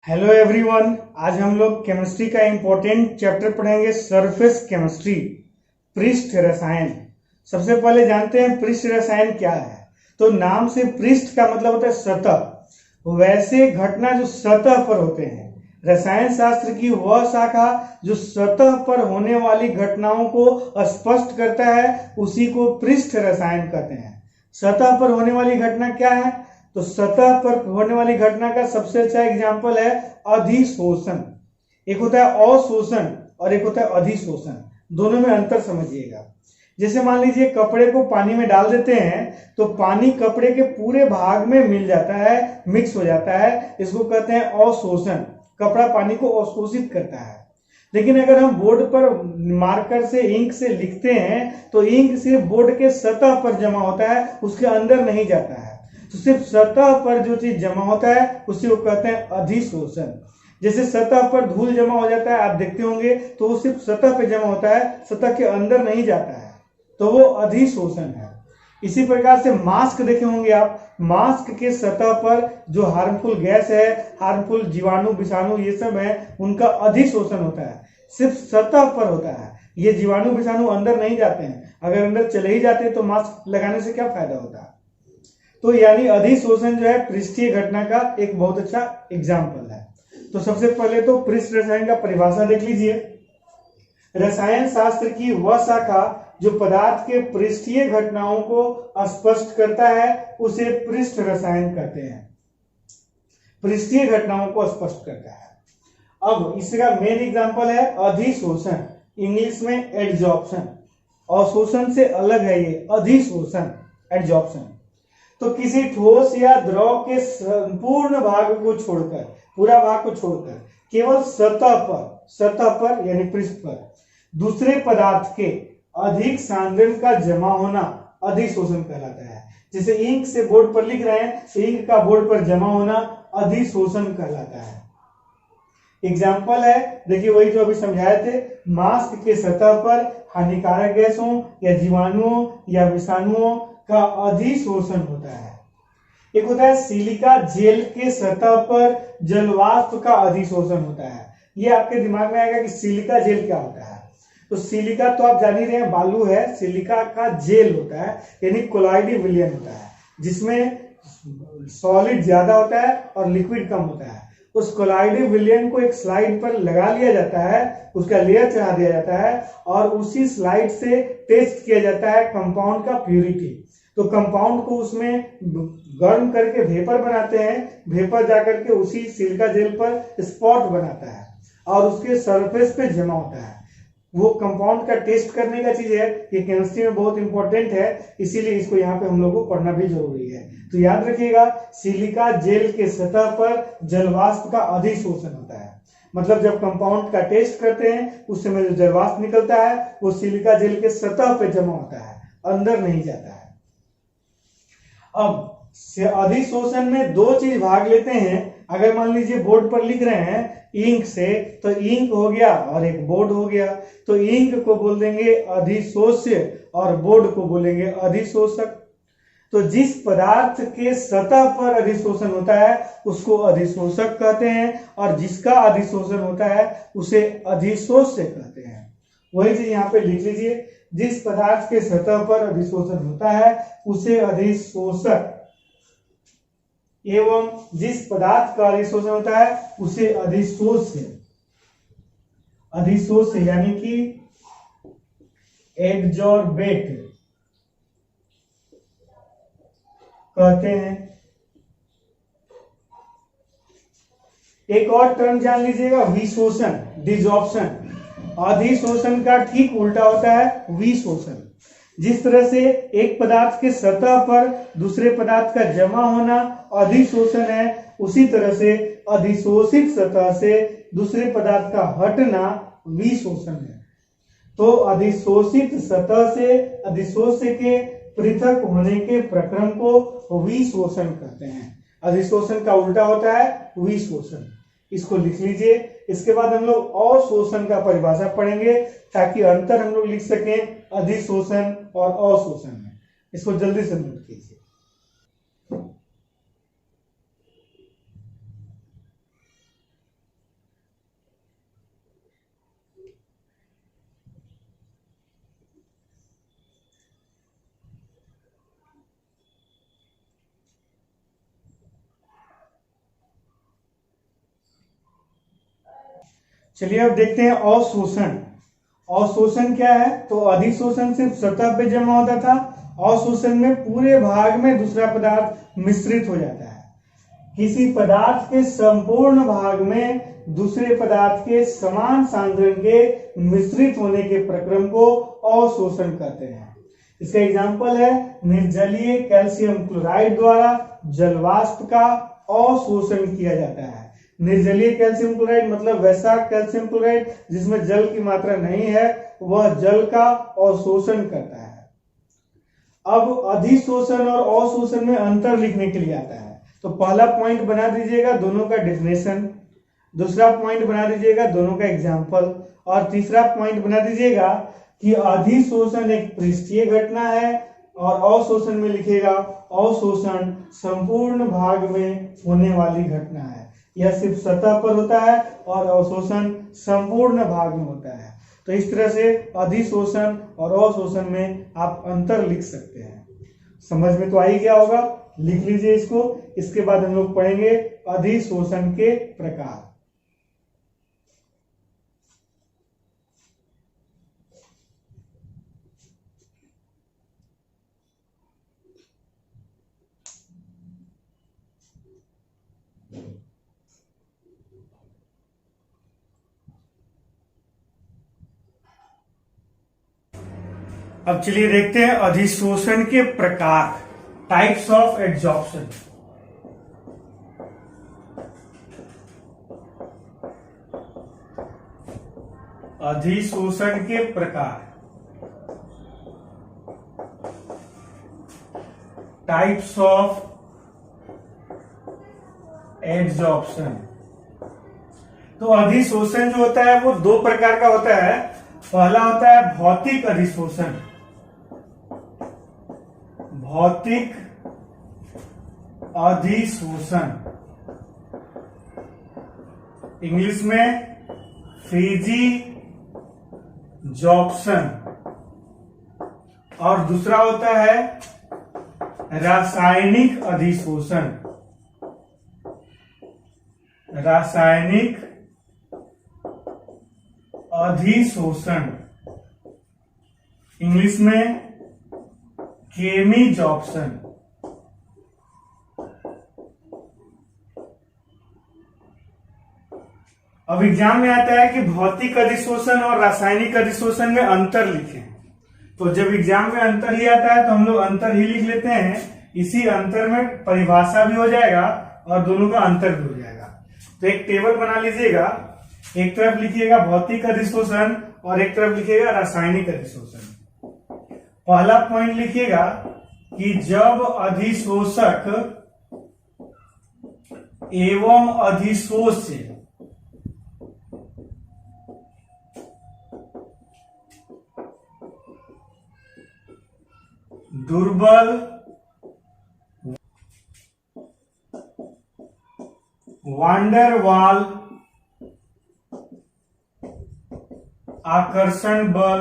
Hello everyone, आज हम लोग केमिस्ट्री का इम्पोर्टेंट चैप्टर पढ़ेंगे, सरफेस केमिस्ट्री, पृष्ठ रसायन। सबसे पहले जानते हैं पृष्ठ रसायन क्या है। तो नाम से पृष्ठ का मतलब होता है सतह। वैसे घटना जो सतह पर होते हैं, रसायन शास्त्र की वह शाखा जो सतह पर होने वाली घटनाओं को स्पष्ट करता है, उसी को पृष्ठ रसायन कहते हैं। सतह पर होने वाली घटना क्या है? तो सतह पर होने वाली घटना का सबसे अच्छा एग्जाम्पल है अधिशोषण। एक होता है अवशोषण और एक होता है अधिशोषण। दोनों में अंतर समझिएगा। जैसे मान लीजिए कपड़े को पानी में डाल देते हैं तो पानी कपड़े के पूरे भाग में मिल जाता है, मिक्स हो जाता है, इसको कहते हैं अवशोषण। कपड़ा पानी को अवशोषित करता है। लेकिन अगर हम बोर्ड पर मार्कर से, इंक से लिखते हैं तो इंक सिर्फ बोर्ड के सतह पर जमा होता है, उसके अंदर नहीं जाता है। तो सिर्फ सतह पर जो चीज जमा होता है उसी को कहते हैं अधिशोषण। जैसे सतह पर धूल जमा हो जाता है, आप देखते होंगे, तो वो सिर्फ सतह पे जमा होता है, सतह के अंदर नहीं जाता है, तो वो अधिशोषण है। इसी प्रकार से मास्क देखे होंगे आप, मास्क के सतह पर जो हार्मफुल गैस है, हार्मफुल जीवाणु विषाणु ये सब है, उनका अधिशोषण होता है, सिर्फ सतह पर होता है। ये जीवाणु विषाणु अंदर नहीं जाते हैं। अगर अंदर चले ही जाते हैं तो मास्क लगाने से क्या फायदा होता है। तो यानी अधिशोषण जो है पृष्ठीय घटना का एक बहुत अच्छा एग्जाम्पल है। तो सबसे पहले तो पृष्ठ रसायन का परिभाषा देख लीजिए। रसायन शास्त्र की वह शाखा जो पदार्थ के पृष्ठीय घटनाओं को स्पष्ट करता है उसे पृष्ठ रसायन कहते हैं। पृष्ठीय घटनाओं को स्पष्ट करता है। अब इसका मेन एग्जांपल है अधिशोषण, इंग्लिश में एडजॉर्प्शन। अवशोषण से अलग है ये अधिशोषण, एडजॉर्प्शन। तो किसी ठोस या द्रव के संपूर्ण भाग को छोड़कर, पूरा भाग को छोड़कर, केवल सतह पर यानी पृष्ठ पर दूसरे पदार्थ के अधिक सांद्रण का जमा होना अधिशोषण कहलाता है। जैसे इंक से बोर्ड पर लिख रहे हैं तो इंक का बोर्ड पर जमा होना अधिशोषण कहलाता है। एग्जाम्पल है, देखिए वही जो अभी समझाए थे, मास्क के सतह पर हानिकारक गैसों या जीवाणुओं या विषाणुओं का अधिशोषण होता है। एक होता है सिलिका जेल के सतह पर जलवाष्प का अधिशोषण होता है। ये आपके दिमाग में आएगा कि सिलिका जेल क्या होता है। तो सिलिका तो आप जान ही रहे हैं, बालू है। सिलिका का जेल होता है यानी कोलाइडी विलयन होता है, जिसमें सॉलिड ज्यादा होता है और लिक्विड कम होता है। उस कोलाइडी विलयन को एक स्लाइड पर लगा लिया जाता है, उसका लेयर चढ़ा दिया जाता है और उसी स्लाइड से टेस्ट किया जाता है कंपाउंड का प्यूरिटी। तो कंपाउंड को उसमें गर्म करके वेपर बनाते हैं, वेपर जाकर के उसी सिलिका जेल पर स्पॉट बनाता है और उसके सरफेस पे जमा होता है। वो कंपाउंड का टेस्ट करने का चीज है, ये केमिस्ट्री में बहुत इंपॉर्टेंट है, इसीलिए इसको यहाँ पे हम लोग को पढ़ना भी जरूरी है। तो याद रखिएगा, सिलिका जेल के सतह पर जलवाष्प का अधिशोषण होता है। मतलब जब कंपाउंड का टेस्ट करते हैं उस समय जो जलवाष्प निकलता है वो सिलिका जेल के सतह पे जमा होता है, अंदर नहीं जाता है। अब अधिशोषण में दो चीज भाग लेते हैं। अगर मान लीजिए बोर्ड पर लिख रहे हैं इंक से, तो इंक हो गया और एक बोर्ड हो गया। तो इंक को बोल देंगे अधिशोष्य और बोर्ड को बोलेंगे अधिशोषक। तो जिस पदार्थ के सतह पर अधिशोषण होता है उसको अधिशोषक कहते हैं और जिसका अधिशोषण होता है उसे अधिशोष्य कहते हैं। वही चीज यहाँ पे लिख लीजिए, जिस पदार्थ के सतह पर अधिशोषण होता है उसे अधिशोषक, एवं जिस पदार्थ का अधिशोषण होता है उसे अधिशोष्य। अधिशोष्य यानी कि एडजॉर्बेट कहते हैं। एक और टर्म जान लीजिएगा, विशोषण, डिजॉर्प्शन। अधिशोषण का ठीक उल्टा होता है विशोषण। जिस तरह से एक पदार्थ के सतह पर दूसरे पदार्थ का जमा होना अधिशोषण है, उसी तरह से अधिशोषित सतह से दूसरे पदार्थ का हटना विशोषण है। तो अधिशोषित सतह से अधिशोष्य के पृथक होने के प्रक्रम को विशोषण कहते हैं। अधिशोषण का उल्टा होता है विशोषण। इसको लिख लीजिए। इसके बाद हम लोग अवशोषण का परिभाषा पढ़ेंगे ताकि अंतर हम लोग लिख सकें अधिशोषण और अवशोषण में। इसको जल्दी से नोट कीजिए। चलिए अब देखते हैं अवशोषण। अवशोषण क्या है? तो अधिशोषण सिर्फ सतह पे जमा होता था, अवशोषण में पूरे भाग में दूसरा पदार्थ मिश्रित हो जाता है। किसी पदार्थ के संपूर्ण भाग में दूसरे पदार्थ के समान सांद्रण के मिश्रित होने के प्रक्रम को अवशोषण कहते हैं। इसका एग्जाम्पल है निर्जलीय कैल्शियम क्लोराइड द्वारा जल वाष्प का अवशोषण किया जाता है। निर्जलीय कैल्शियम क्लोराइड मतलब वैसा कैल्शियम क्लोराइड जिसमें जल की मात्रा नहीं है, वह जल का अवशोषण करता है। अब अधिशोषण और अवशोषण में अंतर लिखने के लिए आता है। तो पहला पॉइंट बना दीजिएगा दोनों का डेफिनेशन, दूसरा पॉइंट बना दीजिएगा दोनों का एग्जाम्पल, और तीसरा पॉइंट बना दीजिएगा कि अधिशोषण एक पृष्ठीय घटना है और अवशोषण में लिखिएगा अवशोषण संपूर्ण भाग में होने वाली घटना है। यह सिर्फ सतह पर होता है और अवशोषण संपूर्ण भाग में होता है। तो इस तरह से अधिशोषण और अवशोषण में आप अंतर लिख सकते हैं। समझ में तो आ ही गया होगा, लिख लीजिए इसको। इसके बाद हम लोग पढ़ेंगे अधिशोषण के प्रकार। अब चलिए देखते हैं अधिशोषण के प्रकार, टाइप्स ऑफ एड्जॉर्प्शन। अधिशोषण के प्रकार, टाइप्स ऑफ एड्जॉर्प्शन। तो अधिशोषण जो होता है वो दो प्रकार का होता है। पहला होता है भौतिक अधिशोषण। भौतिक अधिशोषण, इंग्लिश में फिजिजॉर्प्शन। और दूसरा होता है रासायनिक अधिशोषण। रासायनिक अधिशोषण, इंग्लिश में केमिजॉर्प्शन। अब एग्जाम में आता है कि भौतिक अधिशोषण और रासायनिक अधिशोषण में अंतर लिखें। तो जब एग्जाम में अंतर ही आता है तो हम लोग अंतर ही लिख लेते हैं। इसी अंतर में परिभाषा भी हो जाएगा और दोनों का अंतर भी हो जाएगा। तो एक टेबल बना लीजिएगा, एक तरफ लिखिएगा भौतिक अधिशोषण और एक तरफ लिखिएगा रासायनिक अधिशोषण। पहला पॉइंट लिखिएगा कि जब अधिशोषक एवं अधिशोष्य दुर्बल, वांडर वाल आकर्षण बल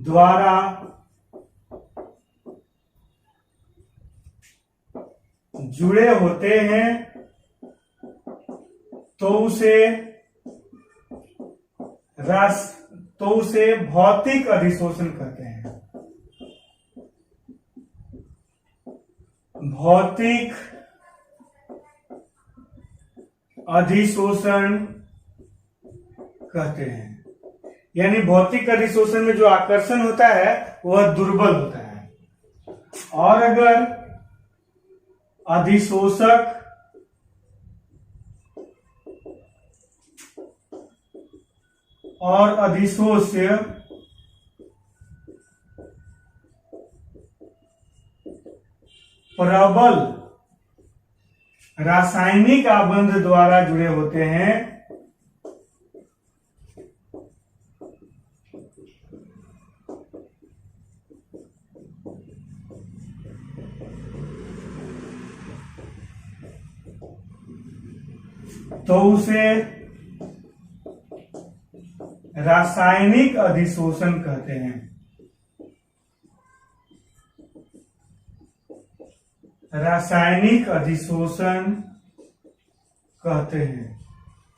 द्वारा जुड़े होते हैं तो उसे भौतिक अधिशोषण कहते हैं। भौतिक अधिशोषण कहते हैं। यानी भौतिक अधिशोषण में जो आकर्षण होता है वह दुर्बल होता है, और अगर अधिशोषक और अधिशोष्य प्रबल रासायनिक आबंध द्वारा जुड़े होते हैं तो उसे रासायनिक अधिशोषण कहते हैं। रासायनिक अधिशोषण कहते हैं।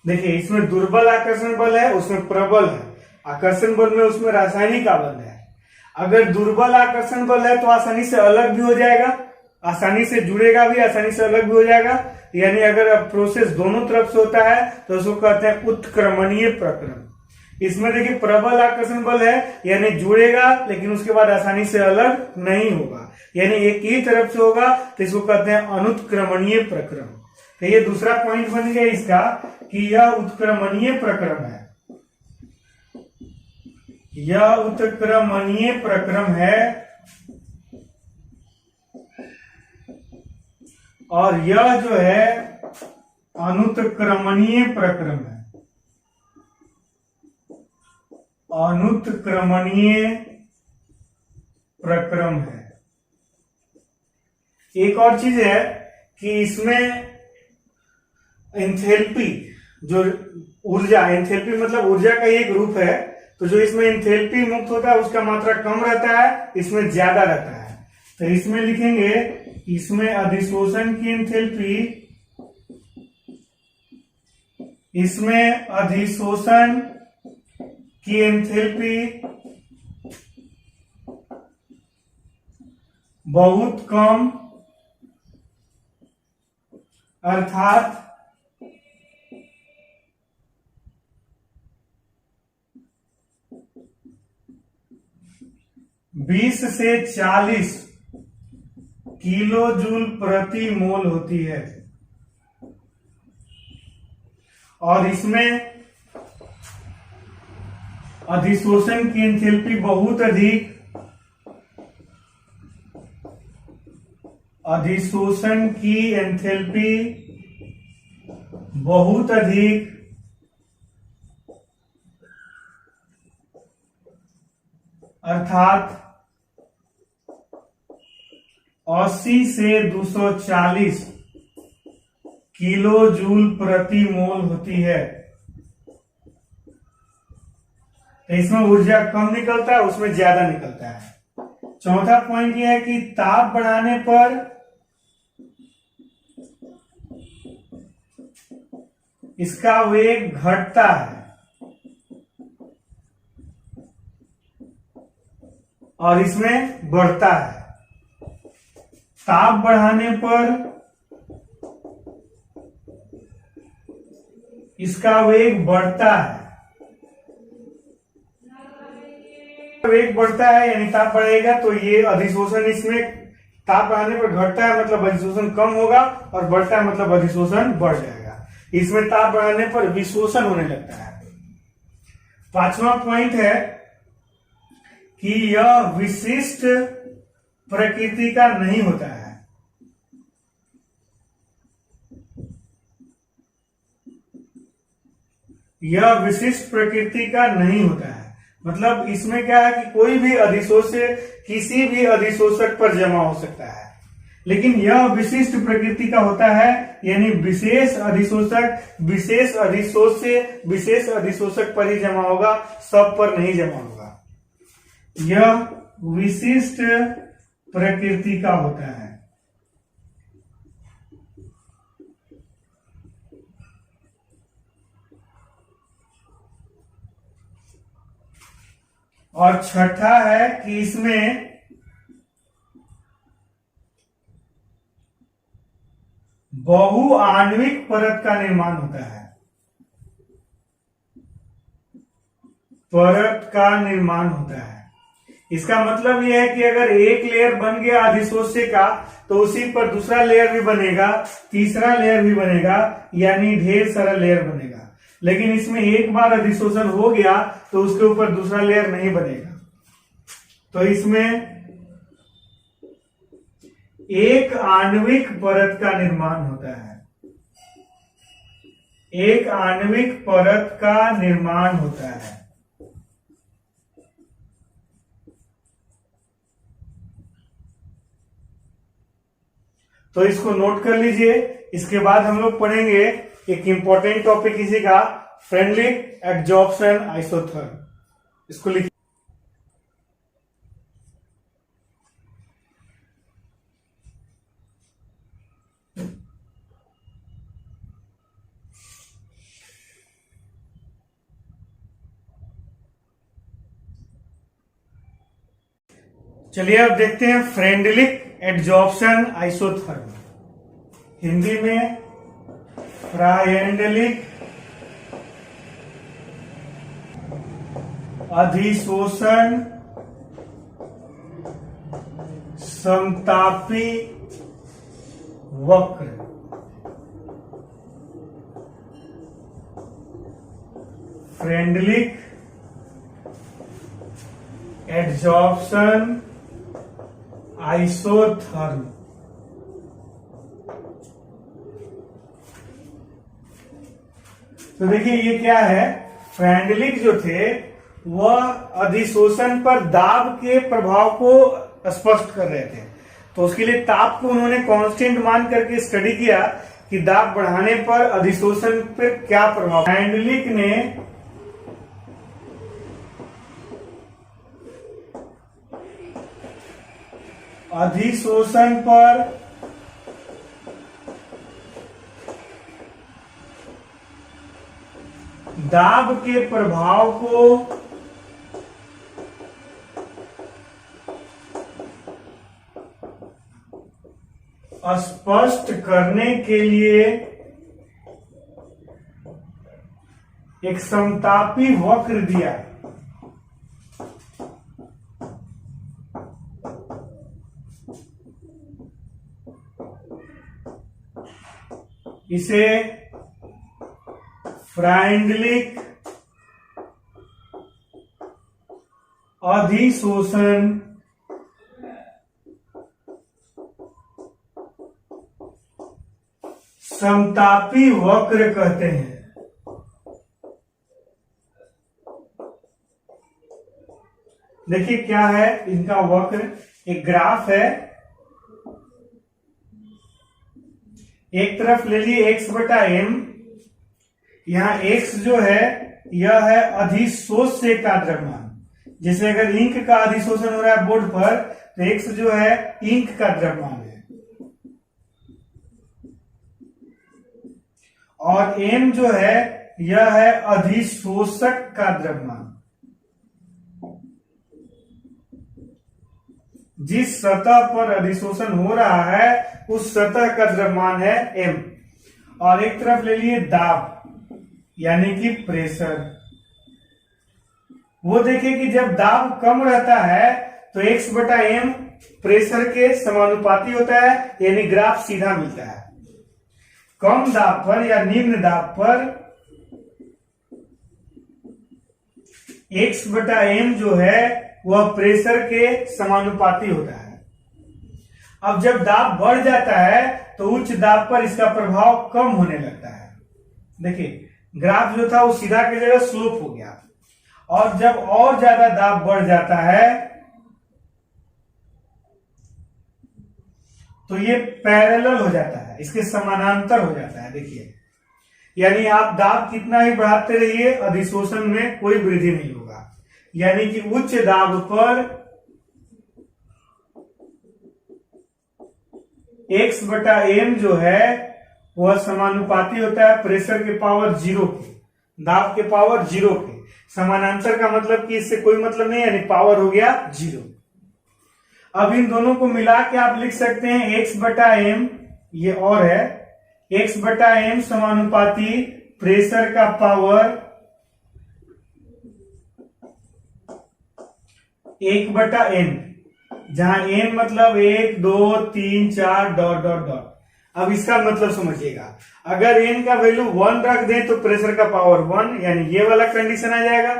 देखिए इसमें दुर्बल आकर्षण बल है, उसमें प्रबल है। आकर्षण बल में उसमें रासायनिक आबंध है। अगर दुर्बल आकर्षण बल है तो आसानी से अलग भी हो जाएगा, आसानी से जुड़ेगा भी, आसानी से अलग भी हो जाएगा। यानी अगर प्रोसेस दोनों तरफ से होता है तो उसको कहते हैं उत्क्रमणीय प्रक्रम। इसमें देखिए प्रबल आकर्षण बल है, यानी जुड़ेगा लेकिन उसके बाद आसानी से अलग नहीं होगा, यानी एक ही तरफ से होगा, तो इसको कहते हैं अनुत्क्रमणीय प्रक्रम। तो ये दूसरा पॉइंट बन गया इसका कि यह उत्क्रमणीय प्रक्रम है, यह उत्क्रमणीय प्रक्रम है और यह जो है अनुत्क्रमणीय प्रक्रम है, अनुत्क्रमणीय प्रक्रम है। एक और चीज है कि इसमें एंथैल्पी, जो ऊर्जा, एंथैल्पी मतलब ऊर्जा का एक रूप है, तो जो इसमें एंथैल्पी मुक्त होता है उसका मात्रा कम रहता है, इसमें ज्यादा रहता है। तो इसमें लिखेंगे, इसमें अधिशोषण की एंथैल्पी, इसमें अधिशोषण की एंथैल्पी बहुत कम, अर्थात 20 से 40 किलो जूल प्रति मोल होती है। और इसमें अधिशोषण की एंथैल्पी बहुत अधिक, अधिशोषण की एंथैल्पी बहुत अधिक, अर्थात 80 से 240 किलो जूल प्रति मोल होती है। तो इसमें ऊर्जा कम निकलता है, उसमें ज्यादा निकलता है। चौथा पॉइंट यह है कि ताप बढ़ाने पर इसका वेग घटता है और इसमें बढ़ता है। ताप बढ़ाने पर इसका वेग बढ़ता है, वेग बढ़ता है यानी ताप बढ़ेगा, तो ये अधिशोषण, इसमें ताप बढ़ाने पर घटता है मतलब अधिशोषण कम होगा, और बढ़ता है मतलब अधिशोषण बढ़ जाएगा। इसमें ताप बढ़ाने पर विशोषण होने लगता है। पांचवा पॉइंट है कि यह विशिष्ट प्रकृति का नहीं होता है। यह विशिष्ट प्रकृति का नहीं होता है, मतलब इसमें क्या है कि कोई भी अधिशोष्य किसी भी अधिशोषक पर जमा हो सकता है, लेकिन यह विशिष्ट प्रकृति का होता है, यानी विशेष अधिशोषक विशेष अधिशोष्य विशेष अधिशोषक पर ही जमा होगा, सब पर नहीं जमा होगा। यह विशिष्ट प्रकृति का होता है। और छठा है कि इसमें बहुआण्विक परत का निर्माण होता है, परत का निर्माण होता है। इसका मतलब यह है कि अगर एक लेयर बन गया अधिशोष्य का, तो उसी पर दूसरा लेयर भी बनेगा, तीसरा लेयर भी बनेगा, यानी ढेर सारा लेयर बनेगा। लेकिन इसमें एक बार अधिशोषण हो गया तो उसके ऊपर दूसरा लेयर नहीं बनेगा। तो इसमें एक आणविक परत का निर्माण होता है, एक आणविक परत का निर्माण होता है। तो इसको नोट कर लीजिए। इसके बाद हम लोग पढ़ेंगे एक इंपॉर्टेंट टॉपिक इसी का, फ्रेंडली एडजॉर्प्शन आइसोथर्म। इसको लिखिए। चलिए अब देखते हैं फ्रेंडलिक एडजॉर्प्शन आइसोथर्म, हिंदी में फ्रायंडलिक अधिशोषण समतापी वक्र। Freundlich adsorption isotherm. तो देखिए ये क्या है, फ्रेंडलिक जो थे वह अधिशोषण पर दाब के प्रभाव को स्पष्ट कर रहे थे। तो उसके लिए ताप को उन्होंने कांस्टेंट मान करके स्टडी किया कि दाब बढ़ाने पर अधिशोषण पर क्या प्रभाव। फ्रेंडलिक ने अधिशोषण पर दाब के प्रभाव को स्पष्ट करने के लिए एक समतापी वक्र दिया। इसे फ्रायंडलिक अधिशोषण समतापी वक्र कहते हैं। देखिए क्या है इनका वक्र, एक ग्राफ है, एक तरफ ले लिए x बटा m, यहां x जो है यह है अधिशोष्य का द्रव्यमान। जैसे अगर इंक का अधिशोषण हो रहा है बोर्ड पर तो x जो है इंक का द्रव्यमान है, और m जो है यह है अधिशोषक का द्रव्यमान। जिस सतह पर अधिशोषण हो रहा है उस सतह का द्रव्यमान है m, और एक तरफ ले लिए दाब यानी कि प्रेशर। वो देखें कि जब दाब कम रहता है तो x बटा m प्रेशर के समानुपाती होता है, यानी ग्राफ सीधा मिलता है। कम दाब पर या निम्न दाब पर x बटा m जो है वह प्रेशर के समानुपाती होता है। अब जब दाब बढ़ जाता है तो उच्च दाब पर इसका प्रभाव कम होने लगता है। देखिए ग्राफ जो था वो सीधा की जगह स्लोप हो गया, और जब और ज्यादा दाब बढ़ जाता है तो ये पैरेलल हो जाता है, इसके समानांतर हो जाता है। देखिए यानी आप दाब कितना ही बढ़ाते रहिए अधिशोषण में कोई वृद्धि नहीं होगा, यानी कि उच्च दाब पर x बटा m जो है वह समानुपाती होता है प्रेशर के पावर 0 के, दाब के पावर 0 के। समानांतर का मतलब कि इससे कोई मतलब नहीं, यानी पावर हो गया 0। अब इन दोनों को मिला के आप लिख सकते हैं x बटा m, ये और है x बटा m समानुपाती प्रेशर का पावर 1 बटा n, जहां n मतलब 1 2 3 4 डॉट डॉट डॉट। अब इसका मतलब समझिएगा, अगर n का वैल्यू 1 रख दें तो प्रेशर का पावर 1, यानी ये वाला कंडीशन आ जाएगा।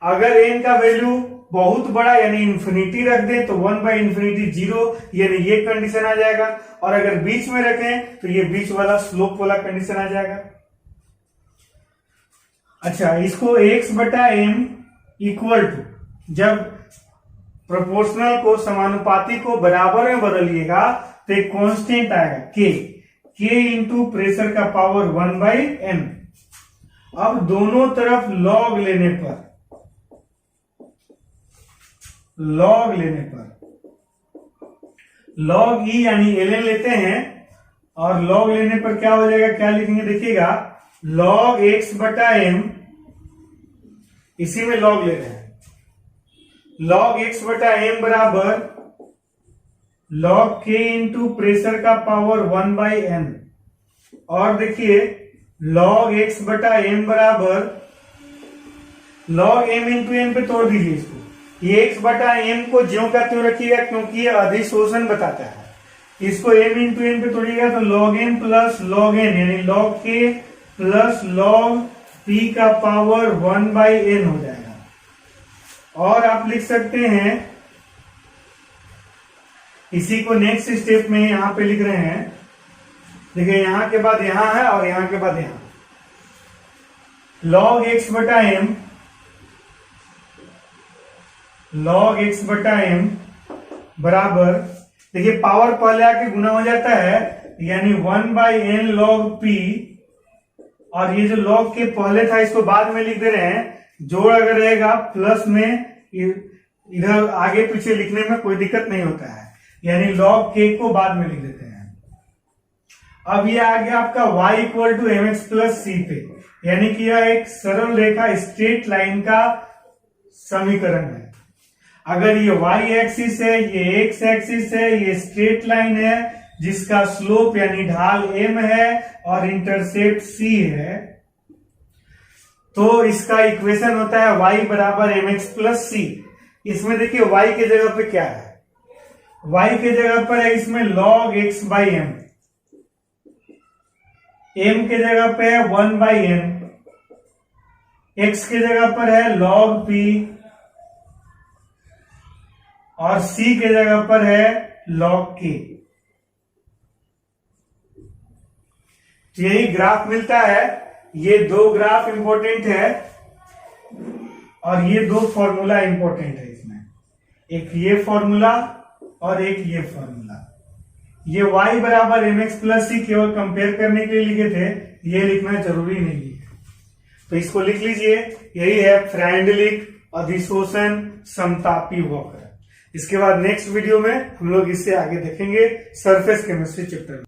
अगर n का वैल्यू बहुत बड़ा यानी इंफिनिटी रख दें तो 1 बाई इंफिनिटी 0, यानी ये कंडीशन आ जाएगा। और अगर बीच में रखें तो ये बीच वाला स्लोप वाला कंडीशन आ जाएगा। अच्छा, इसको x बटा m इक्वल टू, जब प्रोपोर्शनल को समानुपाती को बराबर में बदलिएगा तो एक कांस्टेंट आएगा k इंटू प्रेशर का पावर 1 बाई m। अब दोनों तरफ लॉग लेने पर लॉग ई यानी ln लेते हैं, और लॉग लेने पर क्या हो जाएगा, क्या लिखेंगे देखिएगा, लॉग x बटा m, इसी में लॉग ले रहे हैं, लॉग x बटा m बराबर log k इंटू प्रेशर का पावर 1/n। और देखिए log x बटा m बराबर log m इंटू n पे तोड़ दीजिए इसको। ये x बटा m को ज्यों का त्यों रखिएगा क्योंकि ये अधिशोषण बताता है। इसको m इंटू n पे तोड़िएगा तो log m plus log n यानी log k plus log p का पावर 1/n हो जाएगा। और आप लिख सकते हैं, इसी को नेक्स्ट स्टेप में यहां पे लिख रहे हैं। देखिए यहां के बाद यहां है और यहां के बाद यहां। log x बटा m log x बटा m बराबर, देखिए पावर पहले आके गुना हो जाता है यानी 1/n log p, और ये जो log के पहले था इसको बाद में लिख दे रहे हैं। जोड़ अगर रहेगा प्लस में, इधर आगे पीछे लिखने में कोई दिक्कत नहीं होता है, यानी log k को बाद में लिख देते हैं। अब ये आ गया आपका y equal to M X plus C पे, यानी कि यह एक सरल रेखा स्ट्रेट लाइन का समीकरण है। अगर ये y एक्सिस है, ये x एक्सिस है, ये स्ट्रेट लाइन है जिसका स्लोप यानी ढाल m है और इंटरसेप्ट c है, तो इसका इक्वेशन होता है y बराबर एम एक्स प्लस सी। इसमें देखिए y के जगह पे क्या है, y के जगह पर है इसमें log x by m, m के जगह पे है 1/n, x के जगह पर है log p और c के जगह पर है log k। तो यही ग्राफ मिलता है। ये दो ग्राफ इंपॉर्टेंट है और ये दो फॉर्मूला इंपॉर्टेंट है इसमें, एक ये फॉर्मूला और एक ये फॉर्मूला। ये y बराबर एम एक्स प्लस सी केवल कंपेयर करने के लिए लिखे थे, ये लिखना जरूरी नहीं है, तो इसको लिख लीजिए। यही है फ्राइंडलिक अधिशोषण समतापी वक्र। इसके बाद नेक्स्ट वीडियो में हम लोग इससे आगे देखेंगे सरफेस केमिस्ट्री चैप्टर में।